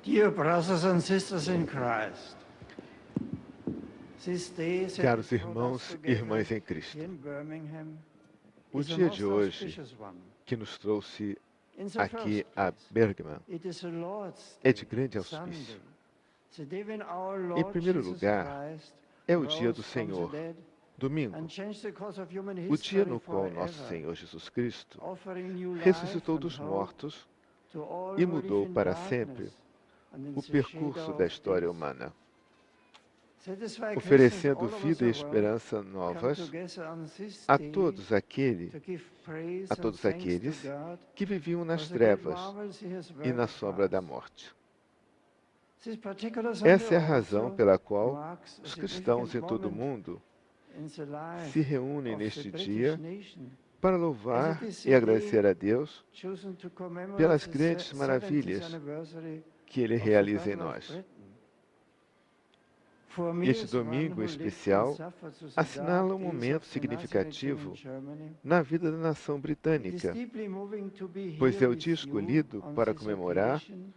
Dear brothers and sisters in Christ, this day that Caros brought us irmãos e together irmãs em Cristo, here in Birmingham o is a dia most de hoje auspicious one. que nos trouxe In the aqui first a place, Bergman it is the Lord's é Day, de grande Sunday, auspício. the day when our Em Lord primeiro Jesus lugar, Christ é o dia rose do from the Senhor, dead domingo, and changed the course of human o dia history no qual nosso forever, Senhor Jesus Cristo offering new life ressuscitou and dos hope mortos to all e who live mudou in para sempre darkness and in o the percurso shadow da of história death. humana, Satisfy Christians oferecendo all over vida e the world esperança come novas together on this a day todos aqueles, to give praise a and todos thanks to aqueles God que viviam for nas the great trevas marvels He has e na worked for sombra da us. morte. This particular Sunday Essa é a razão also pela qual marks a os cristãos significant em todo o moment mundo in the life se reúnem of the neste British dia nation, para as louvar it is e the agradecer day a Deus chosen to commemorate pelas the grandes 70th maravilhas anniversary que Ele of the realiza em Battle of nós. Britain. For me, Este as one domingo who lived and especial suffered through the assinala dark um days momento of the Nazi regime in significativo Germany, na vida da nação it is britânica, deeply moving to be pois here é o with dia you escolhido on para this comemorar occasion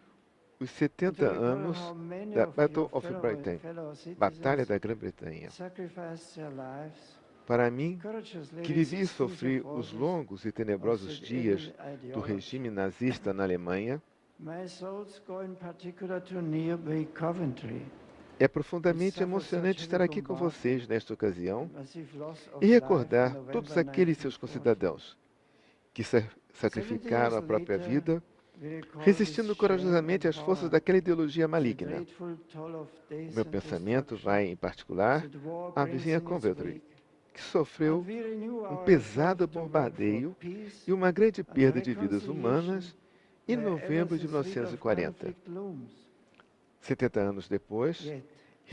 os and to 70 recall how anos many da of your Battle of Britain, fellow Batalha citizens da Grã-Bretanha. sacrificed their lives, Para mim, courageously que vivi e resisting the sofri os forces longos e of tenebrosos that dias evil do ideology. regime nazista na Alemanha, My thoughts go in particular to nearby Coventry, é which profundamente suffered such emocionante heavy estar aqui com bombardment vocês nesta ocasião and massive loss e of life in recordar todos November aqueles seus 1940. concidadãos que 70 years sacrificaram a própria later, vida, we recall with resistindo shame corajosamente and às forças horror daquela ideologia the maligna. dreadful toll of O death meu and pensamento destruction vai, em particular, that war à brings vizinha in its Coventry, wake, que and sofreu we renew um our pesado resolve to work for bombardeio peace e uma grande and perda de vidas reconciliation humanas em wherever novembro the de threat of 1940. conflict looms. 70 anos depois, Yet, says an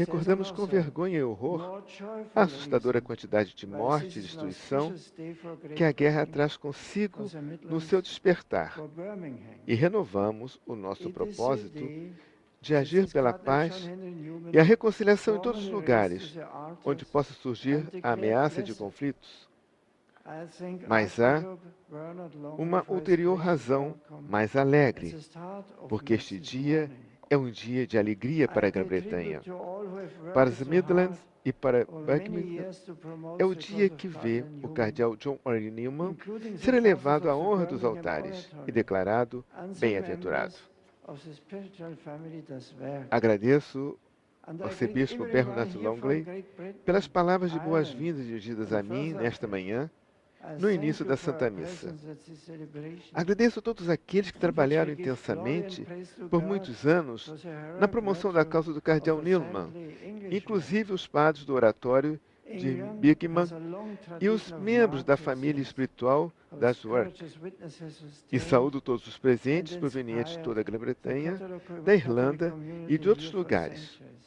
recordamos com author, vergonha e horror more a joyful assustadora reason quantidade de why morte e this is an destruição auspicious day for que a Great guerra Britain, traz for consigo the no seu Midlands, despertar, for Birmingham. e renovamos o nosso It is a propósito day de that agir this pela Cardinal John paz Henry Newman e a reconciliação em todos os formally raised to lugares the altars onde possa surgir and a declared ameaça de blessed. conflitos. I think Mas há Archbishop Bernard Longley uma for his ulterior gracious razão welcome mais at alegre, the start of porque Mass este this dia morning. é um dia de alegria para a I pay Grã-Bretanha. tribute to all who have Para worked os so hard Midlands e para over many Buckinghamshire, years to promote é o the dia cause of que vê Cardinal o Newman, cardeal John Henry Newman including the ser thousands elevado à of the honra dos Birmingham altares e Oratory declarado and the bem-aventurado. members of the spiritual family das Werk. Agradeço And ao I greet arcebispo everyone Bernard here from Longley Great Britain, pelas palavras de Ireland, boas-vindas dirigidas and a mim further. nesta manhã, I no thank início you da for your Santa Missa. presence at this celebration, Agradeço a todos aqueles que in which trabalharam we give glory and intensamente praise to por God muitos anos for the na heroic promoção da virtue causa do of cardeal a Newman, saintly Englishman. inclusive os padres do oratório de England Birmingham has a long e os tradition of membros da martyrs família and espiritual das whose Werk. courageous witnesses E sustained saúdo todos os presentes and provenientes de inspired toda a the Grã-Bretanha, Catholic da Irlanda community e de outros here for lugares. centuries.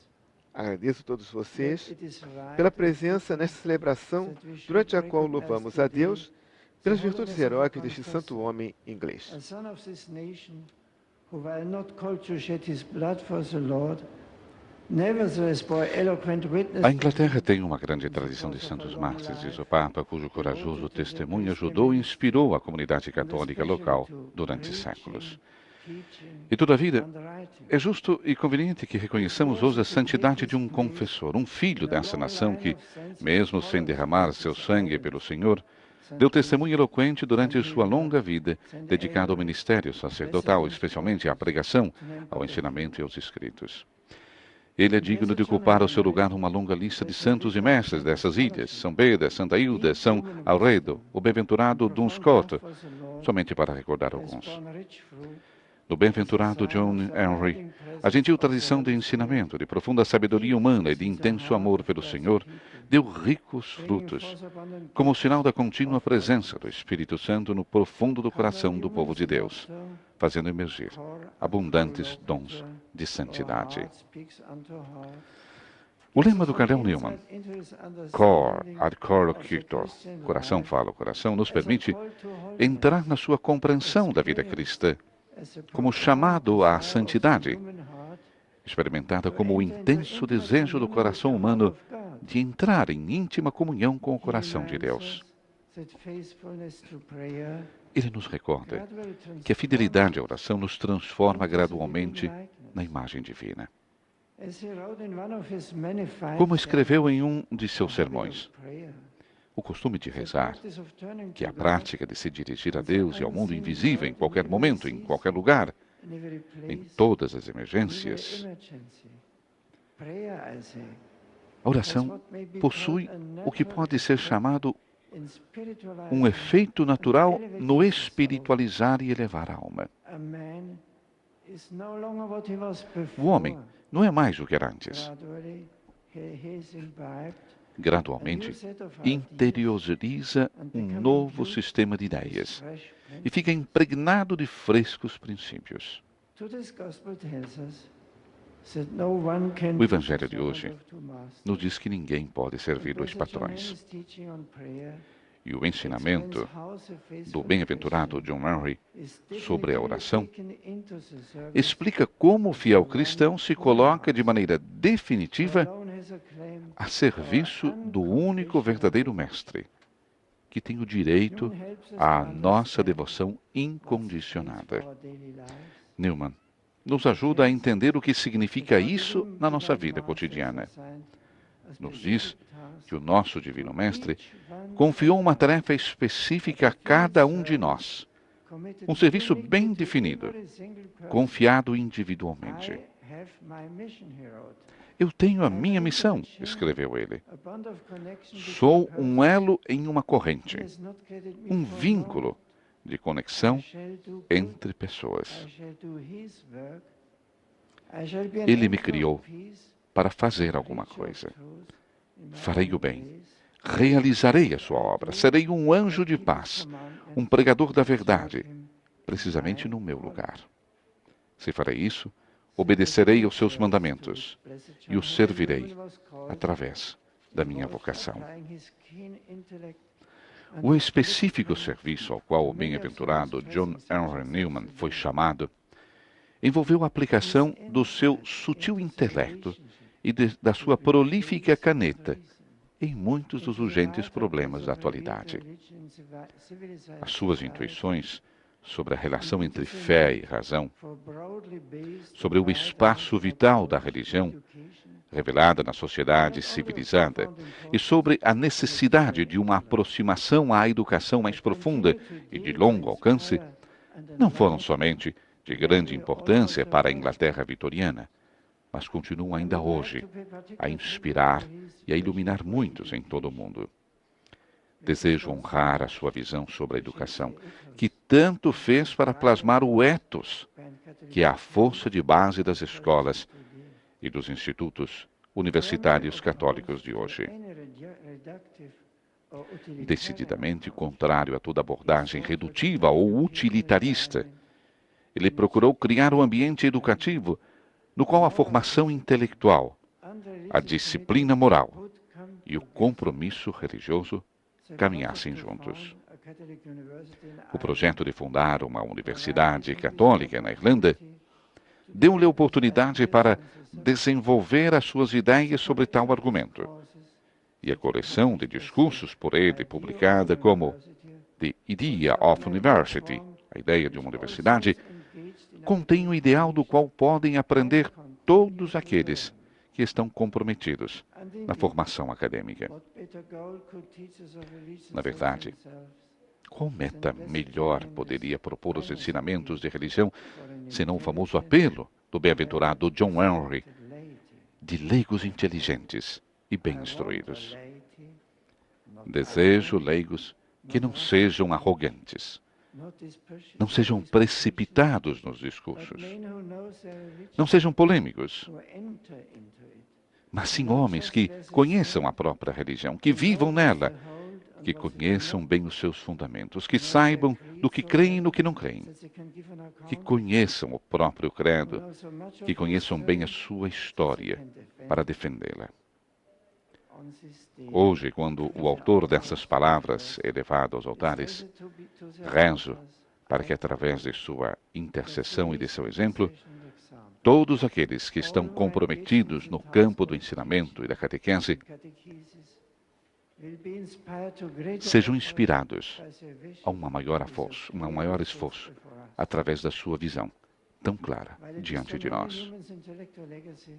Agradeço a todos Yet vocês it is right pela and presença fitting nesta celebração, that we should durante a qual recognize louvamos a today Deus the pelas virtudes holiness of a heróicas deste santo confessor, homem inglês. a son of this nation, who while not called to shed his blood for the Lord, nevertheless bore eloquent witness A to Inglaterra him tem uma grande in the tradição de course of a santos long mártires, diz life, o Papa, cujo corajoso devoted to the testemunho priestly ajudou e ministry, inspirou a comunidade and católica especially local to durante preaching, séculos. teaching, E todavia, and writing. é justo e conveniente que reconheçamos hoje a santidade de um confessor, um filho dessa nação que, mesmo sem derramar seu sangue pelo Senhor, deu testemunho eloquente durante sua longa vida, dedicado ao ministério sacerdotal, especialmente à pregação, ao ensinamento e aos escritos. Ele é digno de ocupar o seu lugar numa longa lista de santos e mestres dessas ilhas, São Beda, Santa Hilda, São Alredo, o bem-aventurado Dunscote, somente para recordar alguns. Do bem-aventurado John Henry, a gentil tradição de ensinamento, de profunda sabedoria humana e de intenso amor pelo Senhor, deu ricos frutos, como o sinal da contínua presença do Espírito Santo no profundo do coração do povo de Deus, fazendo emergir abundantes dons de santidade. O lema do cardeal Newman, Cor ad cor loquitur, coração fala o coração, nos permite entrar na sua compreensão da vida cristã, como chamado à santidade, experimentada como o intenso desejo do coração humano de entrar em íntima comunhão com o coração de Deus. Ele nos recorda que a fidelidade à oração nos transforma gradualmente na imagem divina. Como Como escreveu em um de seus sermões, o costume de rezar, que é a prática de se dirigir a Deus e ao mundo invisível em qualquer momento, em qualquer lugar, em todas as emergências. A oração possui o que pode ser chamado um efeito natural no espiritualizar e elevar a alma. O homem não é mais o que era antes. Gradualmente, interioriza um novo sistema de ideias e fica impregnado de frescos princípios. O Evangelho de hoje nos diz que ninguém pode servir dois patrões. E o ensinamento do bem-aventurado John Henry sobre a oração explica como o fiel cristão se coloca de maneira definitiva a serviço do único verdadeiro Mestre, que tem o direito à nossa devoção incondicionada. Newman nos ajuda a entender o que significa isso na nossa vida cotidiana. Nos diz que o nosso Divino Mestre confiou uma tarefa específica a cada um de nós, um serviço bem definido, confiado individualmente. Eu tenho a minha missão, escreveu ele. Sou um elo em uma corrente, um vínculo de conexão entre pessoas. Ele me criou para fazer alguma coisa. Farei o bem, realizarei a sua obra, serei um anjo de paz, um pregador da verdade, precisamente no meu lugar. Se farei isso, obedecerei aos seus mandamentos e o servirei através da minha vocação. O específico serviço ao qual o bem-aventurado John Henry Newman foi chamado envolveu a aplicação do seu sutil intelecto e da sua prolífica caneta em muitos dos urgentes problemas da atualidade. As suas intuições sobre a relação entre fé e razão, sobre o espaço vital da religião, revelada na sociedade civilizada, e sobre a necessidade de uma aproximação à educação mais profunda e de longo alcance, não foram somente de grande importância para a Inglaterra vitoriana, mas continuam ainda hoje a inspirar e a iluminar muitos em todo o mundo. Desejo honrar a sua visão sobre a educação, que tanto fez para plasmar o ethos, que é a força de base das escolas e dos institutos universitários católicos de hoje. Decididamente contrário a toda abordagem redutiva ou utilitarista, ele procurou criar um ambiente educativo no qual a formação intelectual, a disciplina moral e o compromisso religioso caminhassem juntos. O projeto de fundar uma universidade católica na Irlanda deu-lhe oportunidade para desenvolver as suas ideias sobre tal argumento. E a coleção de discursos por ele, publicada como The Idea of University, a ideia de uma universidade, contém o ideal do qual podem aprender todos aqueles que estão comprometidos na formação acadêmica. Na verdade, qual meta melhor poderia propor os ensinamentos de religião, senão o famoso apelo do bem-aventurado John Henry, de leigos inteligentes e bem instruídos? Desejo leigos que não sejam arrogantes, não sejam precipitados nos discursos, não sejam polêmicos, mas sim homens que conheçam a própria religião, que vivam nela, que conheçam bem os seus fundamentos, que saibam do que creem e no que não creem, que conheçam o próprio credo, que conheçam bem a sua história para defendê-la. Hoje, quando o autor dessas palavras é levado aos altares, rezo para que, através de sua intercessão e de seu exemplo, todos aqueles que estão comprometidos no campo do ensinamento e da catequese sejam inspirados a um maior esforço através da sua visão tão clara Weil it is diante from de Henry nós. Newman's intellectual legacy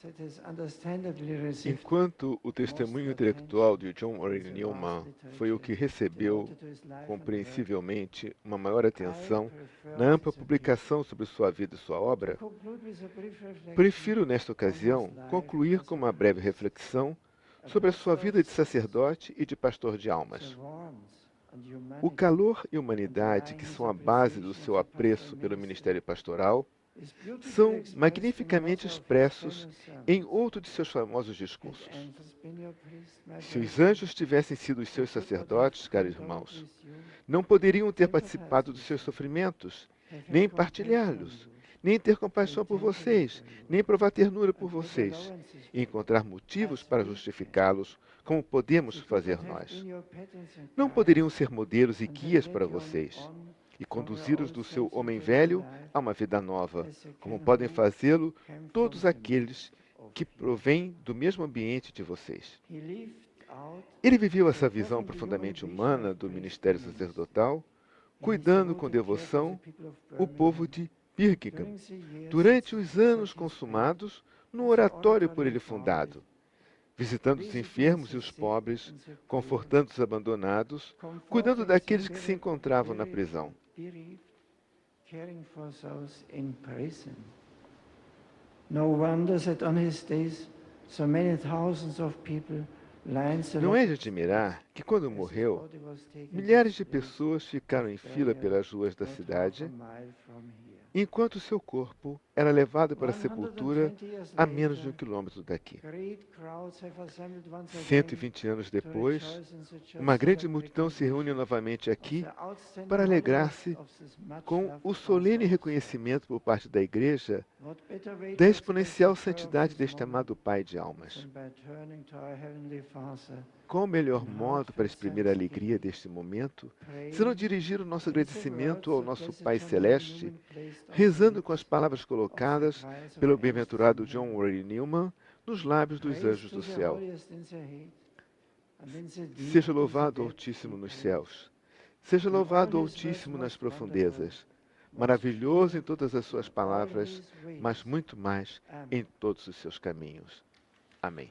that has understandably received Enquanto o testemunho intelectual de John Henry Newman foi o que recebeu devoted to his life and work, compreensivelmente uma maior atenção prefer na ampla this occasion publicação sobre sua vida e sua obra, to conclude with a brief reflection prefiro nesta ocasião on his life concluir as com a uma breve reflexão sobre a sua vida de sacerdote e de pastor de the almas. warmth and O humanity calor e humanidade que são a base do seu apreço pelo ministério pastoral is beautifully são expressed in magnificamente another of his expressos famous sermons. em outro de seus famosos Had discursos. angels been your priests, my Se os brethren, anjos tivessem sido os seus they could not have sacerdotes, caros condoled irmãos, with you, não poderiam ter participado dos seus sofrimentos, have had nem compassion on partilhá-los, you, nem ter compaixão por vocês, nem provar ternura por and give vocês, allowances e for encontrar motivos para justificá-los, como podemos you. They fazer could not have nós. been your patterns and Não guides, poderiam ser modelos e and guias have para led you vocês on e from your conduzi-los old do seu self homem into velho new life, a uma vida nova, as you como can podem who fazê-lo came todos from the aqueles of que you. provêm do mesmo ambiente de vocês. He lived out Ele viveu essa the visão profoundly profundamente human humana vision do of ministério Christ sacerdotal, in his cuidando com devoted care for devoção the people of o povo Birmingham de Birmingham, during the years durante os that anos he consumados no spent oratório por oratory ele founded, fundado, visitando os visiting enfermos e the os sick pobres, and the poor, confortando os abandonados, cuidando comforting daqueles the que se encontravam na prisão. bereaved, caring for those in prison. No wonder that on his days so many thousands of people lined the Não é road de admirar que, quando as his morreu, body was taken to milhares de the place pessoas ficaram em fila pelas ruas da not half a cidade, mile from here. enquanto seu corpo era levado para a sepultura 120 years a menos de 1 later, quilômetro daqui. great crowds have assembled once again 120 anos to depois, rejoice in the just uma grande celebratory multidão se reúne novamente of aqui the outstanding para alegrar-se holiness of this much com loved o solene Father. reconhecimento por parte da Igreja What better way da to exponencial express the joy of santidade this deste moment amado Pai de almas. than by turning to our Heavenly Father, Qual o melhor modo para exprimir a alegria deste momento, se não dirigir o nosso agradecimento ao nosso Pai Celeste, rezando com as palavras colocadas pelo bem-aventurado John Henry Newman nos lábios dos anjos do céu. Seja louvado o Altíssimo nos céus. Seja louvado o Altíssimo nas profundezas. Maravilhoso em todas as suas palavras, mas muito mais em todos os seus caminhos. Amém.